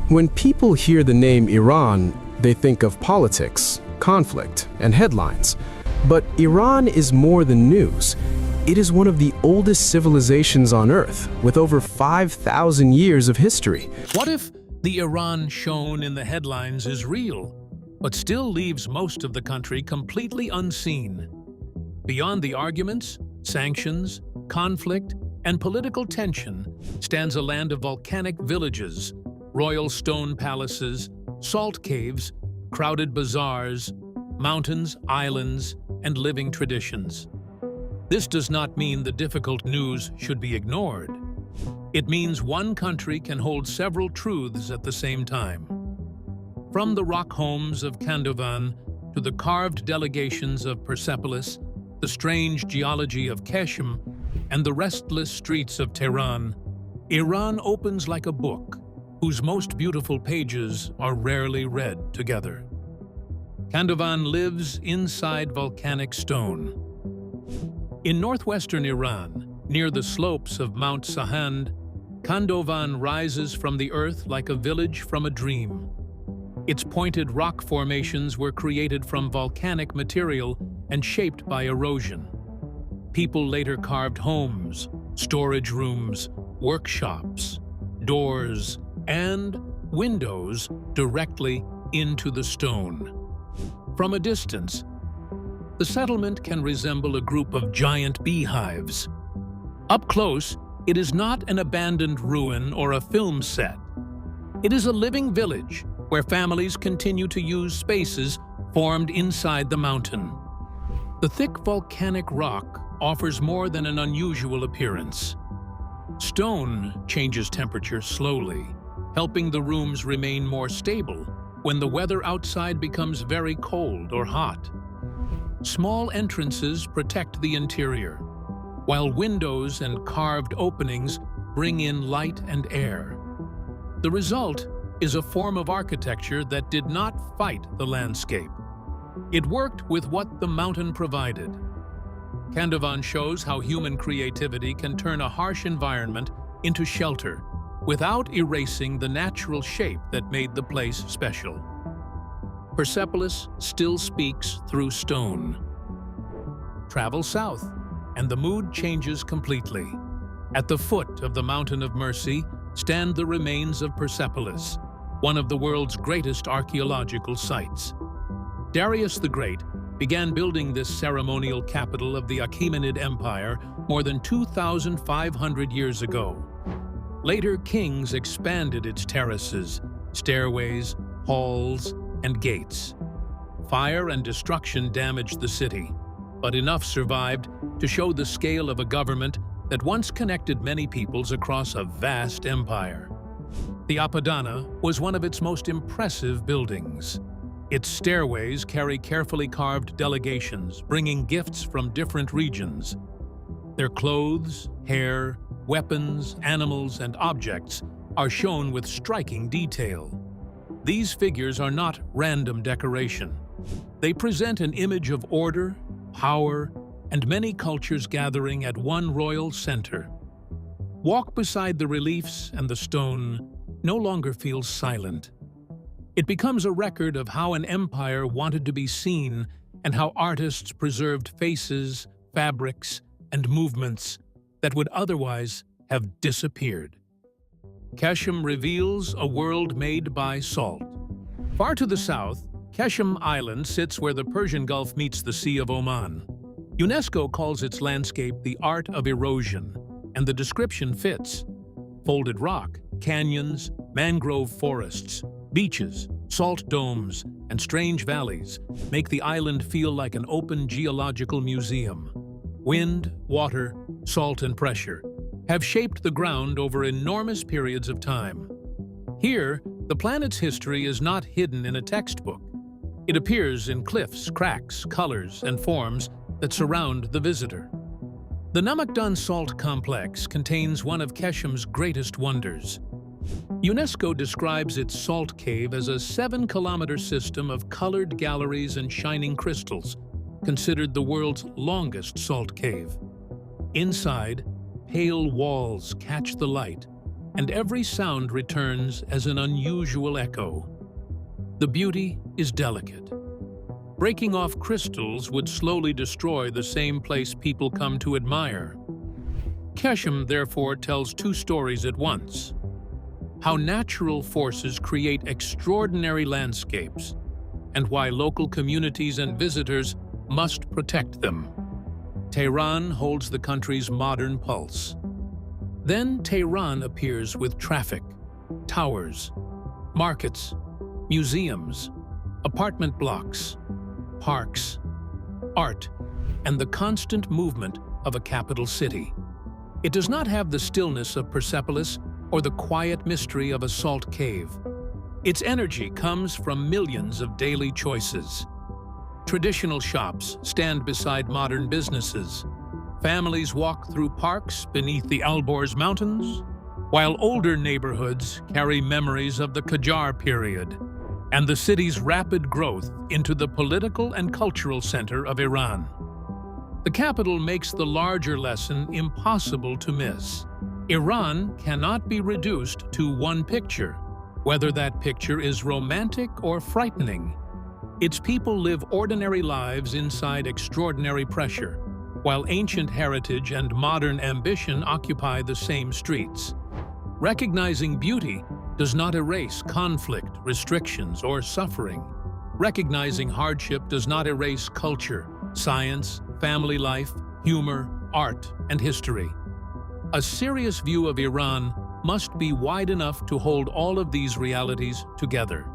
When people hear the name Iran, they think of politics, conflict, and headlines. But Iran is more than news. It is one of the oldest civilizations on Earth, with over 5,000 years of history. What if the Iran shown in the headlines is real, but still leaves most of the country completely unseen? Beyond the arguments, sanctions, conflict, and political tension stands a land of volcanic villages, royal stone palaces, salt caves, crowded bazaars, mountains, islands, and living traditions. This does not mean the difficult news should be ignored. It means one country can hold several truths at the same time. From the rock homes of Kandovan to the carved delegations of Persepolis, the strange geology of Keshem, and the restless streets of Tehran, Iran opens like a book whose most beautiful pages are rarely read together. Kandovan lives inside volcanic stone. In northwestern Iran, near the slopes of Mount Sahand, Kandovan rises from the earth like a village from a dream. Its pointed rock formations were created from volcanic material and shaped by erosion. People later carved homes, storage rooms, workshops, doors, and windows directly into the stone. From a distance, the settlement can resemble a group of giant beehives. Up close, it is not an abandoned ruin or a film set. It is a living village where families continue to use spaces formed inside the mountain. The thick volcanic rock offers more than an unusual appearance. Stone changes temperature slowly, helping the rooms remain more stable when the weather outside becomes very cold or hot. Small entrances protect the interior, while windows and carved openings bring in light and air. The result is a form of architecture that did not fight the landscape. It worked with what the mountain provided. Kandovan shows how human creativity can turn a harsh environment into shelter without erasing the natural shape that made the place special. Persepolis still speaks through stone. Travel south, and the mood changes completely. At the foot of the Mountain of Mercy stand the remains of Persepolis, one of the world's greatest archaeological sites. Darius the Great began building this ceremonial capital of the Achaemenid Empire more than 2,500 years ago. Later kings expanded its terraces, stairways, halls, and gates. Fire and destruction damaged the city, but enough survived to show the scale of a government that once connected many peoples across a vast empire. The Apadana was one of its most impressive buildings. Its stairways carry carefully carved delegations, bringing gifts from different regions. Their clothes, hair, weapons, animals, and objects are shown with striking detail. These figures are not random decoration. They present an image of order, power, and many cultures gathering at one royal center. Walk beside the reliefs and the stone no longer feels silent. It becomes a record of how an empire wanted to be seen and how artists preserved faces, fabrics, and movements that would otherwise have disappeared. Keshem reveals a world made by salt. Far to the south, Keshem Island sits where the Persian Gulf meets the Sea of Oman. UNESCO calls its landscape the art of erosion, and the description fits. Folded rock, canyons, mangrove forests, beaches, salt domes, and strange valleys make the island feel like an open geological museum. Wind, water, salt, and pressure have shaped the ground over enormous periods of time. Here, the planet's history is not hidden in a textbook. It appears in cliffs, cracks, colors, and forms that surround the visitor. The Namakdan Salt Complex contains one of Keshem's greatest wonders. UNESCO describes its salt cave as a 7-kilometer system of colored galleries and shining crystals, considered the world's longest salt cave. Inside, pale walls catch the light, and every sound returns as an unusual echo. The beauty is delicate. Breaking off crystals would slowly destroy the same place people come to admire. Keshem, therefore, tells two stories at once: how natural forces create extraordinary landscapes, and why local communities and visitors must protect them. Tehran holds the country's modern pulse. Then Tehran appears with traffic, towers, markets, museums, apartment blocks, parks, art, and the constant movement of a capital city. It does not have the stillness of Persepolis or the quiet mystery of a salt cave. Its energy comes from millions of daily choices. Traditional shops stand beside modern businesses. Families walk through parks beneath the Alborz Mountains, while older neighborhoods carry memories of the Qajar period and the city's rapid growth into the political and cultural center of Iran. The capital makes the larger lesson impossible to miss. Iran cannot be reduced to one picture, whether that picture is romantic or frightening. Its people live ordinary lives inside extraordinary pressure, while ancient heritage and modern ambition occupy the same streets. Recognizing beauty does not erase conflict, restrictions, or suffering. Recognizing hardship does not erase culture, science, family life, humor, art, and history. A serious view of Iran must be wide enough to hold all of these realities together.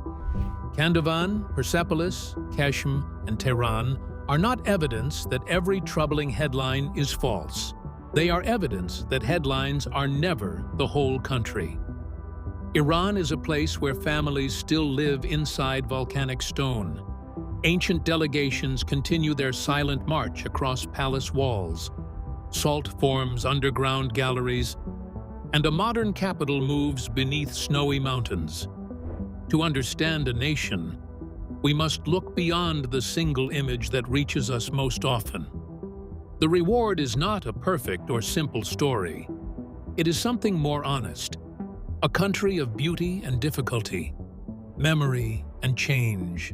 Kandahar, Persepolis, Keshem, and Tehran are not evidence that every troubling headline is false. They are evidence that headlines are never the whole country. Iran is a place where families still live inside volcanic stone. Ancient delegations continue their silent march across palace walls. Salt forms underground galleries, and a modern capital moves beneath snowy mountains. To understand a nation, we must look beyond the single image that reaches us most often. The reward is not a perfect or simple story. It is something more honest, a country of beauty and difficulty, memory and change,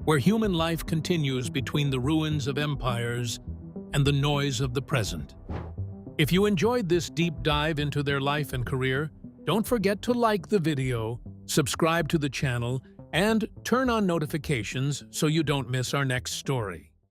where human life continues between the ruins of empires and the noise of the present. If you enjoyed this deep dive into their life and career, don't forget to like the video, subscribe to the channel, and turn on notifications so you don't miss our next story.